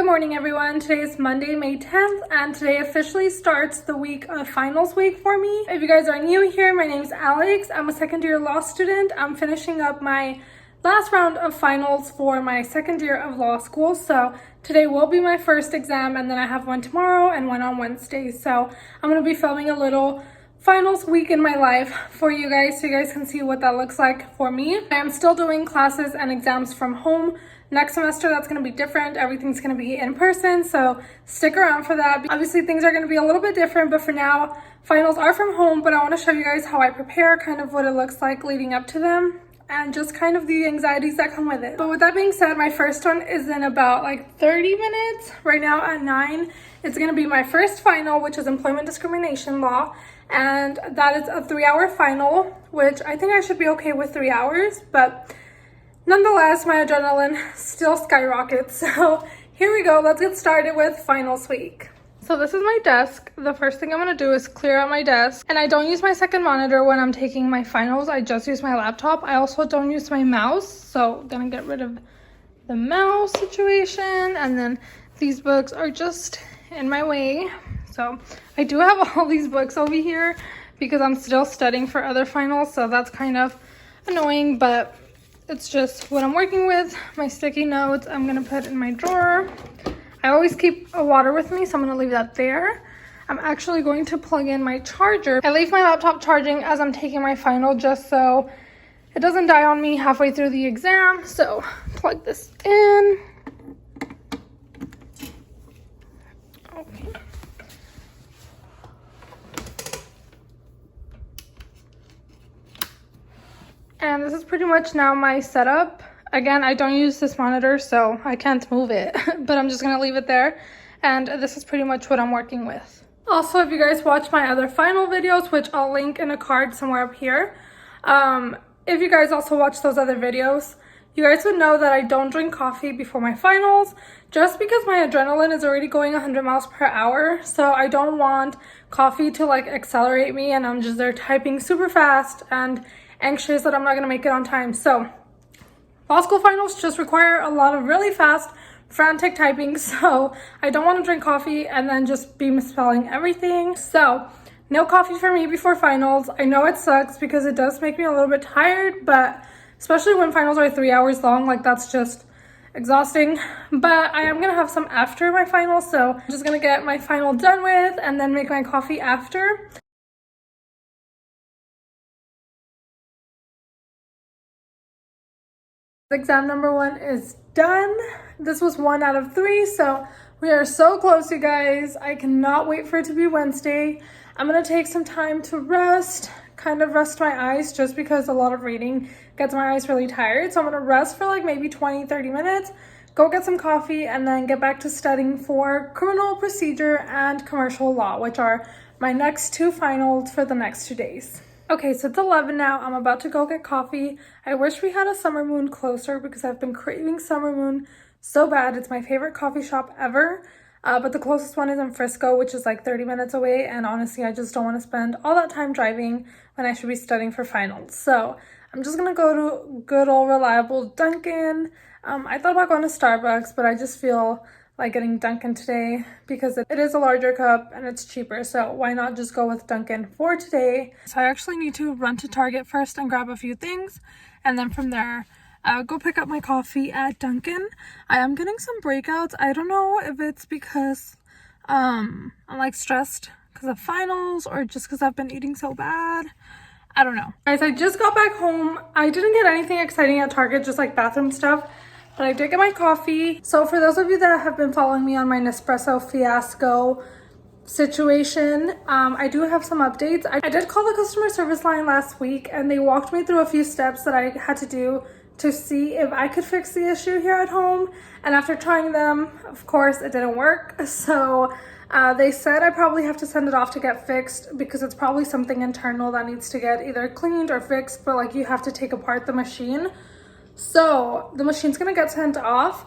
morning, everyone. Today is Monday, May 10th, and today officially starts the week of finals week for me. If you guys are new here, my name is Alex. I'm a second year law student. I'm finishing up my last round of finals for my second year of law school. So today will be my first exam, and then I have one tomorrow and one on Wednesday. So I'm going to be filming a little finals week in my life for you guys so you guys can see what that looks like for me. I am still doing classes and exams from home. Next semester, that's going to be different. Everything's going to be in person, so stick around for that. Obviously, things are going to be a little bit different, but for now, finals are from home, but I want to show you guys how I prepare, kind of what it looks like leading up to them, and just kind of the anxieties that come with it. But with that being said, my first one is in about like 30 minutes. Right now at 9, it's going to be my first final, which is employment discrimination law, and that is a 3-hour final, which I think I should be okay with 3 hours, but nonetheless, my adrenaline still skyrockets. So here we go. Let's get started with finals week. So this is my desk. The first thing I'm going to do is clear out my desk. And I don't use my second monitor when I'm taking my finals. I just use my laptop. I also don't use my mouse. So I'm going to get rid of the mouse situation. And then these books are just in my way. So I do have all these books over here because I'm still studying for other finals. So that's kind of annoying, but it's just what I'm working with. My sticky notes I'm gonna put in my drawer. I always keep a water with me, so I'm gonna leave that there. I'm actually going to plug in my charger. I leave my laptop charging as I'm taking my final just so it doesn't die on me halfway through the exam. So plug this in. Okay. And this is pretty much now my setup. Again, I don't use this monitor, so I can't move it, but I'm just gonna leave it there. And this is pretty much what I'm working with. Also, if you guys watch my other final videos, which I'll link in a card somewhere up here, if you guys also watch those other videos, you guys would know that I don't drink coffee before my finals, just because my adrenaline is already going 100 miles per hour. So I don't want coffee to like accelerate me and I'm just there typing super fast and anxious that I'm not gonna make it on time. So law school finals just require a lot of really fast, frantic typing, so I don't want to drink coffee and then just be misspelling everything. So no coffee for me before finals. I know it sucks because it does make me a little bit tired, but especially when finals are 3 hours long, like that's just exhausting. But I am gonna have some after my finals, so I'm just gonna get my final done with and then make my coffee after. Exam number 1 is done. This was 1 out of 3, so we are so close, you guys. I cannot wait for it to be Wednesday. I'm gonna take some time to rest, kind of rest my eyes, just because a lot of reading gets my eyes really tired. So I'm gonna rest for like maybe 20-30 minutes, go get some coffee, and then get back to studying for criminal procedure and commercial law, which are my next 2 finals for the next 2 days. Okay, so it's 11 now. I'm about to go get coffee. I wish we had a Summer Moon closer because I've been craving Summer Moon so bad. It's my favorite coffee shop ever. But the closest one is in Frisco, which is like 30 minutes away. And honestly, I just don't want to spend all that time driving when I should be studying for finals. So I'm just going to go to good old reliable Dunkin'. I thought about going to Starbucks, but I just feel like getting Dunkin' today because it is a larger cup and it's cheaper, so why not just go with Dunkin' for today. So I actually need to run to Target first and grab a few things, and then from there go pick up my coffee at Dunkin'. I am getting some breakouts. I don't know if it's because I'm like stressed because of finals or just because I've been eating so bad. I don't know. Guys, I just got back home. I didn't get anything exciting at Target, just like bathroom stuff. But I did get my coffee. So for those of you that have been following me on my Nespresso fiasco situation, I do have some updates. I did call the customer service line last week and they walked me through a few steps that I had to do to see if I could fix the issue here at home. And after trying them, of course, it didn't work. So they said I probably have to send it off to get fixed because it's probably something internal that needs to get either cleaned or fixed, but like you have to take apart the machine. So the machine's gonna get sent off.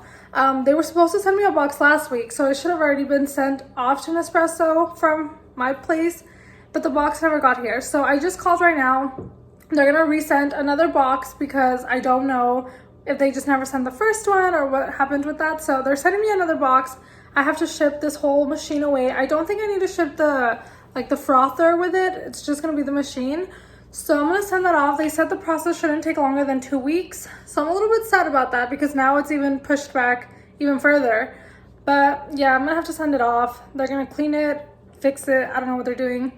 They were supposed to send me a box last week, so it should have already been sent off to Nespresso from my place, but the box never got here. So I just called right now. They're gonna resend another box because I don't know if they just never send the first one or what happened with that. So they're sending me another box. I have to ship this whole machine away. I don't think I need to ship the frother with it. It's just gonna be the machine. So I'm gonna send that off. They said the process shouldn't take longer than 2 weeks. So I'm a little bit sad about that because now it's even pushed back even further. But yeah, I'm gonna have to send it off. They're gonna clean it, fix it, I don't know what they're doing,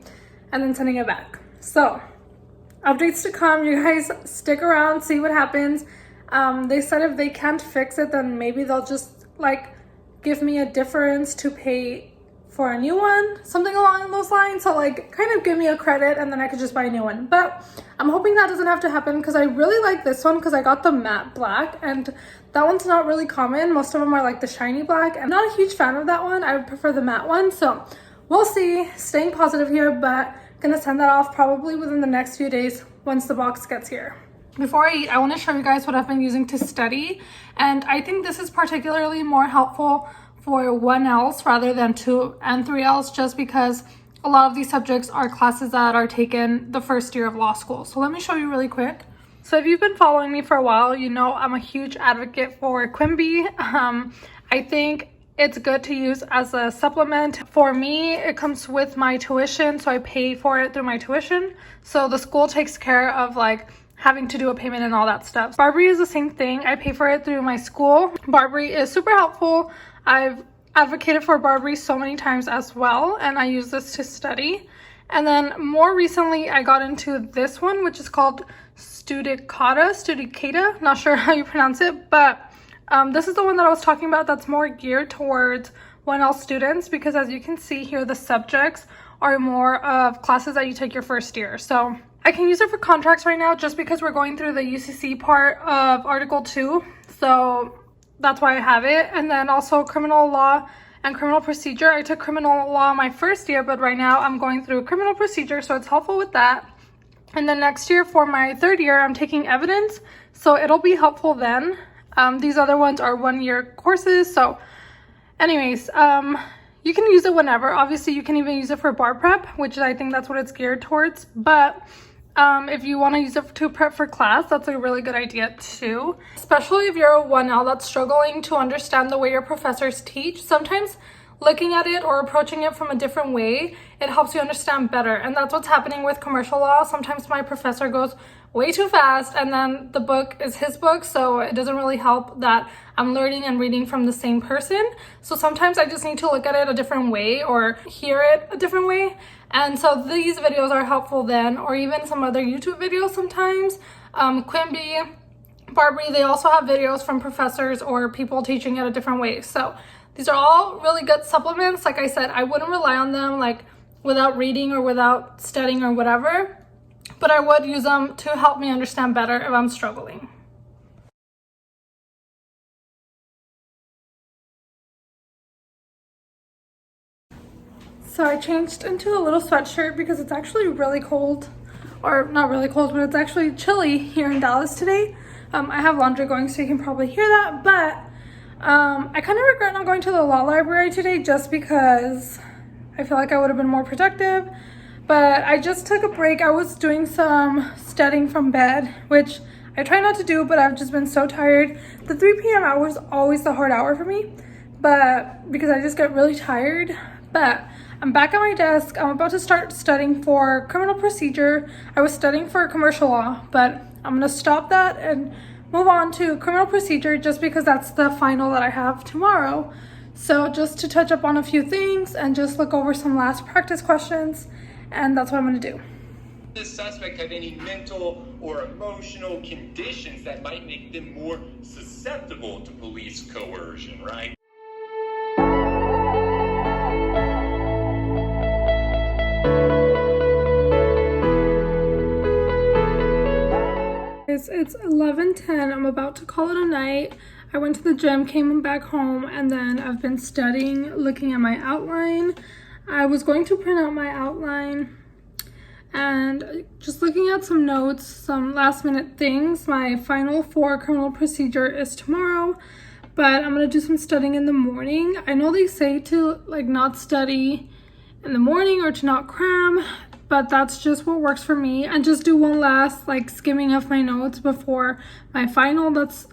and then sending it back. So updates to come. You guys stick around, see what happens. They said if they can't fix it, then maybe they'll just like give me a difference to pay for a new one, something along those lines. So like kind of give me a credit and then I could just buy a new one. But I'm hoping that doesn't have to happen because I really like this one because I got the matte black and that one's not really common. Most of them are like the shiny black. I'm not a huge fan of that one. I would prefer the matte one. So we'll see. Staying positive here, but gonna send that off probably within the next few days once the box gets here. Before I eat, I want to show you guys what I've been using to study, and I think this is particularly more helpful for 1Ls rather than 2 and 3Ls, just because a lot of these subjects are classes that are taken the first year of law school. So let me show you really quick. So if you've been following me for a while, you know I'm a huge advocate for Quimby. I think it's good to use as a supplement. For me, it comes with my tuition, so I pay for it through my tuition. So the school takes care of like having to do a payment and all that stuff. Barbary is the same thing. I pay for it through my school. Barbary is super helpful. I've advocated for Barbary so many times as well, and I use this to study. And then more recently, I got into this one, which is called Studicata, not sure how you pronounce it, but this is the one that I was talking about that's more geared towards 1L students, because as you can see here, the subjects are more of classes that you take your first year. So I can use it for contracts right now just because we're going through the UCC part of Article 2. So that's why I have it. And then also criminal law and criminal procedure. I took criminal law my first year, but right now I'm going through criminal procedure, so it's helpful with that. And then next year for my third year, I'm taking evidence, so it'll be helpful then. These other ones are 1-year courses. So anyways, you can use it whenever. Obviously, you can even use it for bar prep, which I think that's what it's geared towards. But if you want to use it to prep for class, that's a really good idea too. Especially if you're a 1L that's struggling to understand the way your professors teach. Sometimes looking at it or approaching it from a different way, it helps you understand better. And that's what's happening with commercial law. Sometimes my professor goes way too fast and then the book is his book, so it doesn't really help that I'm learning and reading from the same person. So sometimes I just need to look at it a different way or hear it a different way. And so these videos are helpful then, or even some other YouTube videos sometimes. Quimby, Barbary, they also have videos from professors or people teaching it a different way. So these are all really good supplements. Like I said, I wouldn't rely on them like without reading or without studying or whatever, but I would use them to help me understand better if I'm struggling. So I changed into a little sweatshirt because it's actually really cold, or not really cold, but it's actually chilly here in Dallas today. I have laundry going, so you can probably hear that, but I kind of regret not going to the law library today just because I feel like I would have been more productive. But I just took a break. I was doing some studying from bed, which I try not to do, but I've just been so tired. The 3 p.m. hour is always the hard hour for me, but because I just get really tired. But I'm back at my desk. I'm about to start studying for criminal procedure. I was studying for commercial law, but I'm gonna stop that and move on to criminal procedure just because that's the final that I have tomorrow. So just to touch up on a few things and just look over some last practice questions, and that's what I'm gonna do. Does the suspect have any mental or emotional conditions that might make them more susceptible to police coercion, right? It's 11:10. I'm about to call it a night. I went to the gym, came back home, and then I've been studying, looking at my outline. I was going to print out my outline and just looking at some notes, some last minute things. My final for criminal procedure is tomorrow, but I'm gonna do some studying in the morning. I know they say to like not study in the morning or to not cram, but that's just what works for me. And just do one last like skimming of my notes before my final. That's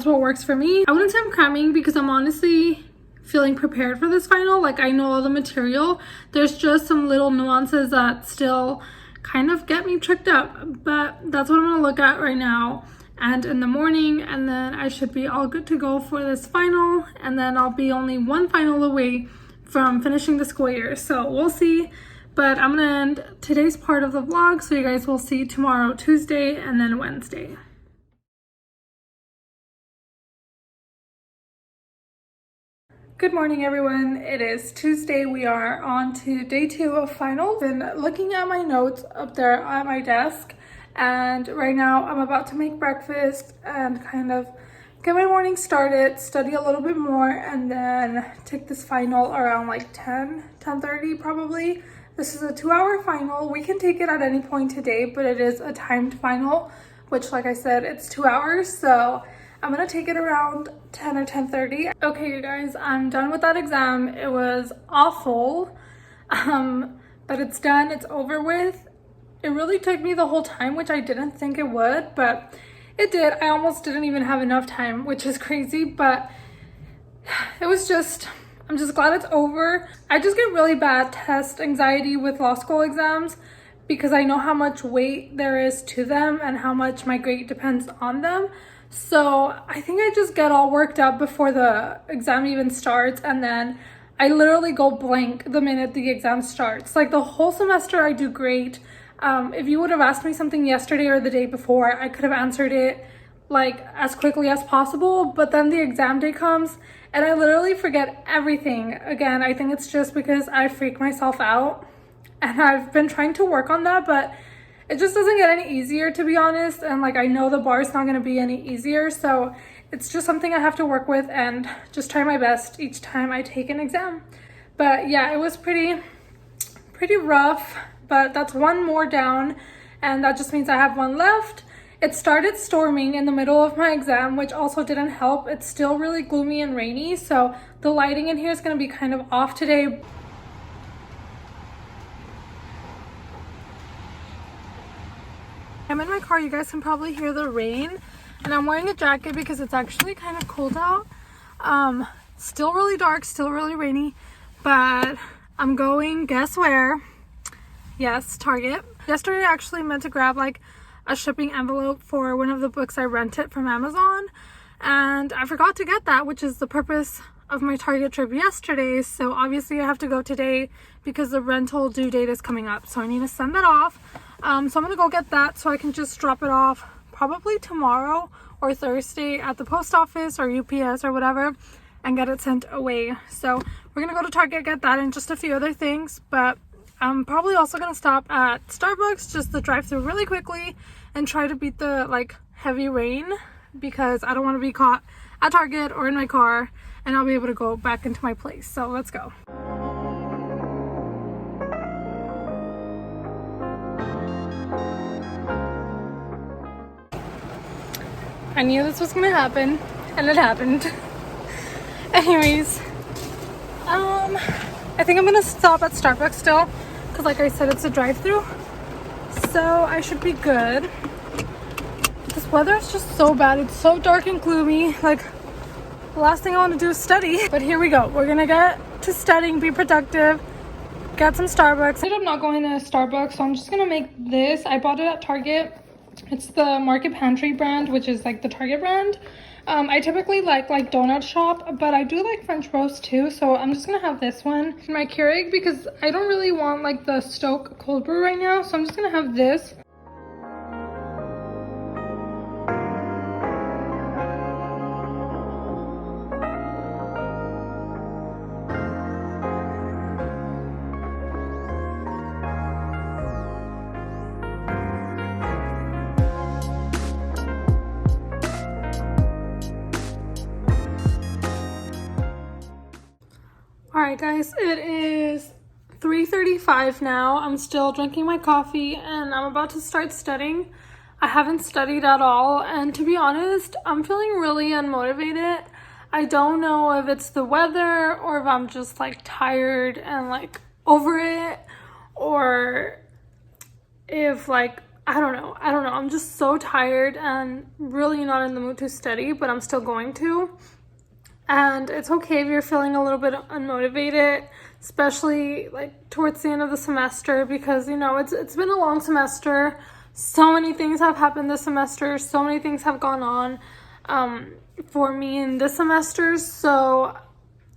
what works for me. I wouldn't say I'm cramming because I'm honestly feeling prepared for this final. Like, I know all the material. There's just some little nuances that still kind of get me tricked up, but that's what I'm gonna look at right now and in the morning, and then I should be all good to go for this final, and then I'll be only one final away from finishing the school year. So we'll see, but I'm gonna end today's part of the vlog, so you guys will see tomorrow, Tuesday, and then Wednesday. Good morning, everyone. It is Tuesday. We are on to day 2 of finals. Been looking at my notes up there at my desk, and right now I'm about to make breakfast and kind of get my morning started, study a little bit more, and then take this final around like 10:30 probably. This is a 2-hour final. We can take it at any point today, but it is a timed final, which, like I said, it's 2 hours. So I'm gonna take it around 10 or 10:30. Okay, you guys, I'm done with that exam. It was awful, but it's done, it's over with. It really took me the whole time, which I didn't think it would, but it did. I almost didn't even have enough time, which is crazy, but it was just, I'm just glad it's over. I just get really bad test anxiety with law school exams because I know how much weight there is to them and how much my grade depends on them. So I think I just get all worked up before the exam even starts, and then I literally go blank the minute the exam starts. Like, the whole semester I do great. If you would have asked me something yesterday or the day before, I could have answered it like as quickly as possible, but then the exam day comes and I literally forget everything. Again, I think it's just because I freak myself out, and I've been trying to work on that, but it just doesn't get any easier, to be honest. And like, I know the bar is not going to be any easier, so it's just something I have to work with and just try my best each time I take an exam. But yeah, it was pretty rough, but that's one more down, and that just means I have one left. It started storming in the middle of my exam, which also didn't help. It's still really gloomy and rainy, so the lighting in here is going to be kind of off today. I'm in my car. You guys can probably hear the rain, and I'm wearing a jacket because it's actually kind of cold out. Still really dark, still really rainy, but I'm going, guess where? Yes, Target. Yesterday I actually meant to grab like a shipping envelope for one of the books I rented from Amazon, and I forgot to get that, which is the purpose of my Target trip yesterday. So obviously I have to go today because the rental due date is coming up, so I need to send that off. So I'm gonna go get that so I can just drop it off probably tomorrow or Thursday at the post office or UPS or whatever and get it sent away. So we're gonna go to Target, get that and just a few other things, but I'm probably also gonna stop at Starbucks just to drive through really quickly and try to beat the like heavy rain because I don't want to be caught at Target or in my car, and I'll be able to go back into my place. So let's go. I knew this was gonna happen, and it happened. Anyways, I think I'm gonna stop at Starbucks still, because like I said, it's a drive-through, so I should be good. This weather is just so bad. It's so dark and gloomy. Like, the last thing I want to do is study. But here we go. We're gonna get to studying, be productive, get some Starbucks. I ended up not going to Starbucks, so I'm just gonna make this. I bought it at Target. It's the Market Pantry brand, which is like the Target brand. I typically like donut shop, but I do like French roast too, so I'm just gonna have this one in my Keurig because I don't really want like the Stoke cold brew right now, so I'm just gonna have this. Alright guys, it is 3:35 now. I'm still drinking my coffee and I'm about to start studying. I haven't studied at all, and to be honest, I'm feeling really unmotivated. I don't know if it's the weather or if I'm just like tired and like over it, or if like, I don't know. I'm just so tired and really not in the mood to study, but I'm still going to. And it's okay if you're feeling a little bit unmotivated, especially like towards the end of the semester, because it's been a long semester. So many things have happened this semester. So many things have gone on for me in this semester. So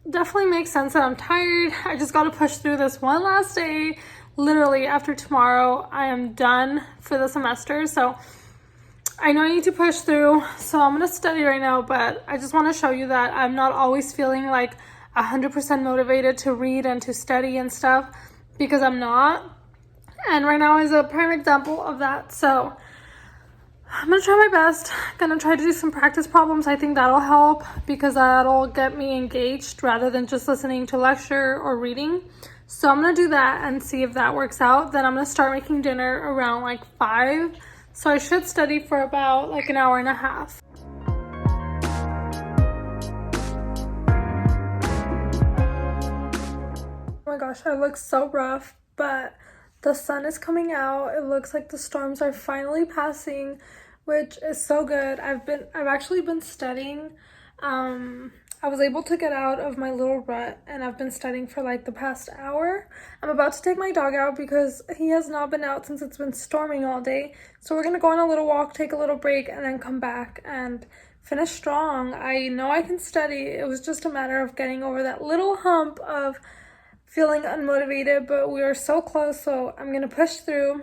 definitely makes sense that I'm tired. I just got to push through this one last day. Literally after tomorrow, I am done for the semester. So I know I need to push through, so I'm going to study right now, but I just want to show you that I'm not always feeling like 100% motivated to read and to study and stuff, because I'm not. And right now is a prime example of that. So I'm going to try my best. Going to try to do some practice problems. I think that'll help, because that'll get me engaged rather than just listening to lecture or reading. So I'm going to do that and see if that works out. Then I'm going to start making dinner around like 5. So I should study for about like an hour and a half. Oh my gosh, I look so rough, but the sun is coming out. It looks like the storms are finally passing, which is so good. I've actually been studying. I was able to get out of my little rut, and I've been studying for like the past hour. I'm about to take my dog out because he has not been out since it's been storming all day. So we're gonna go on a little walk, take a little break, and then come back and finish strong. I know I can study. It was just a matter of getting over that little hump of feeling unmotivated, but we are so close. So I'm gonna push through,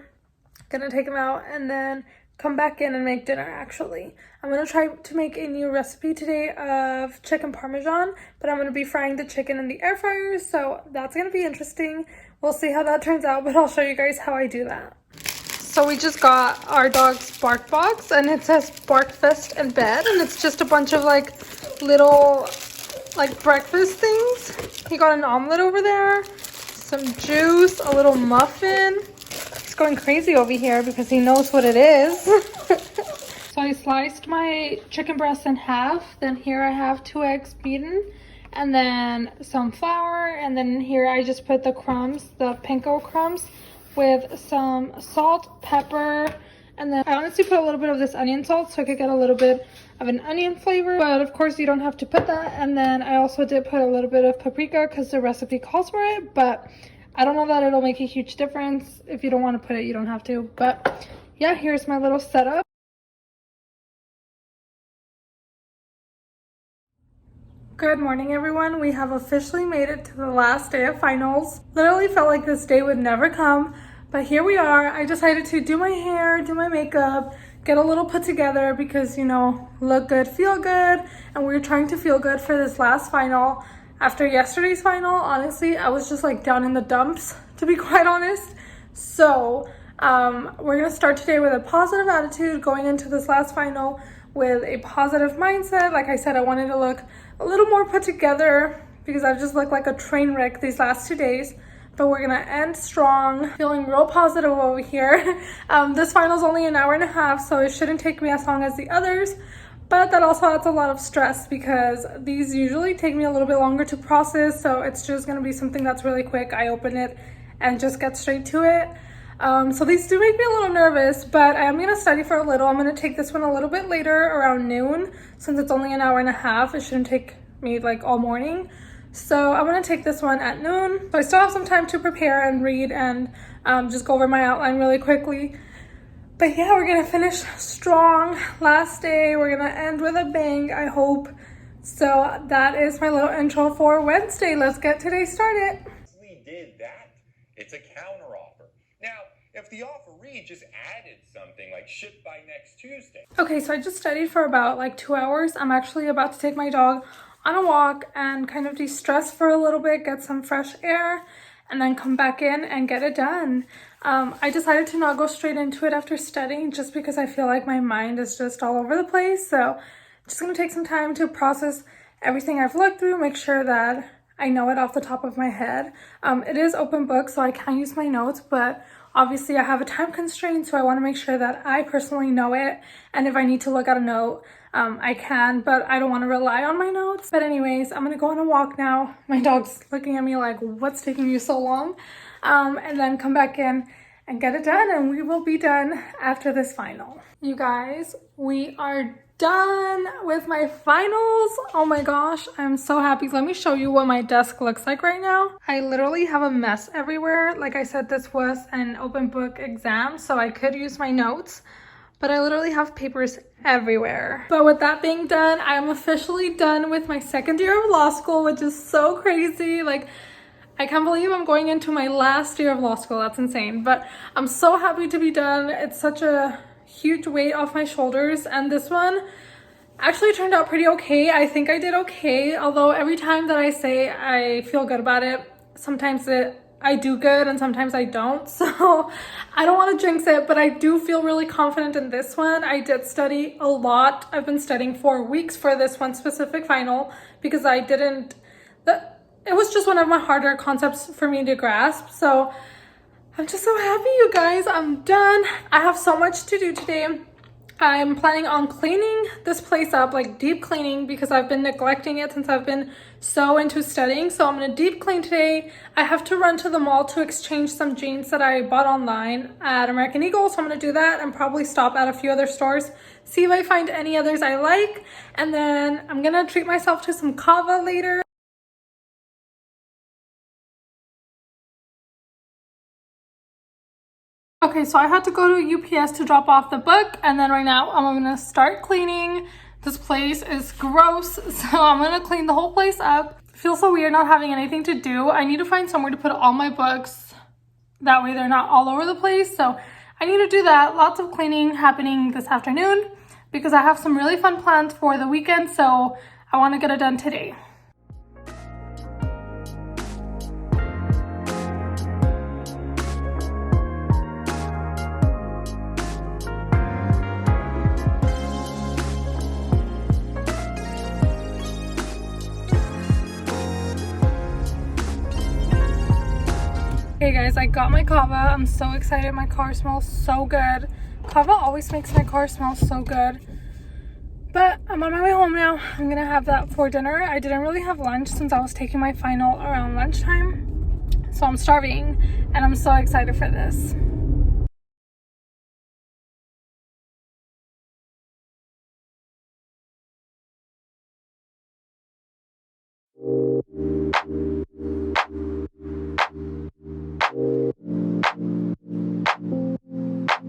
gonna take him out, and then come back in and make dinner. Actually, I'm gonna try to make a new recipe today of chicken parmesan, but I'm gonna be frying the chicken in the air fryer, so that's gonna be interesting. We'll see how that turns out, but I'll show you guys how I do that. So we just got our dog's bark box, and it says breakfast in bed, and it's just a bunch of like little like breakfast things. He got an omelet over there, some juice, a little muffin. Going crazy over here because he knows what it is. So I sliced my chicken breast in half. Then here I have 2 eggs beaten, and then some flour, and then here I just put the crumbs, the panko crumbs, with some salt, pepper, and then I honestly put a little bit of this onion salt so I could get a little bit of an onion flavor, but of course you don't have to put that. And then I also did put a little bit of paprika because the recipe calls for it, but I don't know that it'll make a huge difference. If you don't want to put it, you don't have to. But yeah, here's my little setup. Good morning, everyone. We have officially made it to the last day of finals. Literally felt like this day would never come, but here we are. I decided to do my hair, do my makeup, get a little put together because, look good, feel good. And we're trying to feel good for this last final. After yesterday's final, honestly, I was just like down in the dumps, to be quite honest. So we're gonna start today with a positive attitude, going into this last final with a positive mindset. Like I said, I wanted to look a little more put together because I've just looked like a train wreck these last 2 days. But we're gonna end strong, feeling real positive over here. This final is only an hour and a half, so it shouldn't take me as long as the others. But that also adds a lot of stress because these usually take me a little bit longer to process. So it's just going to be something that's really quick. I open it and just get straight to it. So these do make me a little nervous, but I am going to study for a little. I'm going to take this one a little bit later around noon. Since it's only an hour and a half, it shouldn't take me like all morning. So I'm going to take this one at noon. So I still have some time to prepare and read and just go over my outline really quickly. But yeah, we're gonna finish strong. Last day, we're gonna end with a bang, I hope. So that is my little intro for Wednesday. Let's get today started. We did that. It's a counteroffer. Now, if the offeree just added something like ship by next Tuesday. Okay, so I just studied for about like 2 hours. I'm actually about to take my dog on a walk and kind of de-stress for a little bit, get some fresh air, and then come back in and get it done. I decided to not go straight into it after studying just because I feel like my mind is just all over the place. So I'm just going to take some time to process everything I've looked through, make sure that I know it off the top of my head. It is open book, so I can use my notes, but obviously I have a time constraint, so I want to make sure that I personally know it. And if I need to look at a note, I can, but I don't want to rely on my notes. But anyways, I'm going to go on a walk now. My dog's looking at me like, what's taking you so long? And then come back in and get it done, and we will be done after this final. You guys, we are done with my finals. Oh my gosh, I'm so happy. Let me show you what my desk looks like right now. I literally have a mess everywhere. Like I said, this was an open book exam, so I could use my notes, but I literally have papers everywhere. But with that being done, I am officially done with my second year of law school, which is so crazy. Like, I can't believe I'm going into my last year of law school. That's insane. But I'm so happy to be done. It's such a huge weight off my shoulders. And this one actually turned out pretty okay. I think I did okay. Although every time that I say I feel good about it, sometimes I do good and sometimes I don't. So I don't want to jinx it, but I do feel really confident in this one. I did study a lot. I've been studying for weeks for this one specific final because it was just one of my harder concepts for me to grasp. So I'm just so happy, you guys. I'm done. I have so much to do today. I'm planning on cleaning this place up, like deep cleaning, because I've been neglecting it since I've been so into studying. So I'm gonna deep clean today. I have to run to the mall to exchange some jeans that I bought online at American Eagle. So I'm gonna do that and probably stop at a few other stores, see if I find any others I like. And then I'm gonna treat myself to some kava later. Okay, so I had to go to UPS to drop off the book, and then right now I'm gonna start cleaning. This place is gross, so I'm gonna clean the whole place up. It feels so weird not having anything to do. I need to find somewhere to put all my books. That way they're not all over the place, so I need to do that. Lots of cleaning happening this afternoon because I have some really fun plans for the weekend, so I wanna get it done today. Hey guys, I got my kava. I'm so excited. My car smells so good. Kava always makes my car smell so good. But I'm on my way home now. I'm gonna have that for dinner. I didn't really have lunch since I was taking my final around lunchtime. So I'm starving and I'm so excited for this.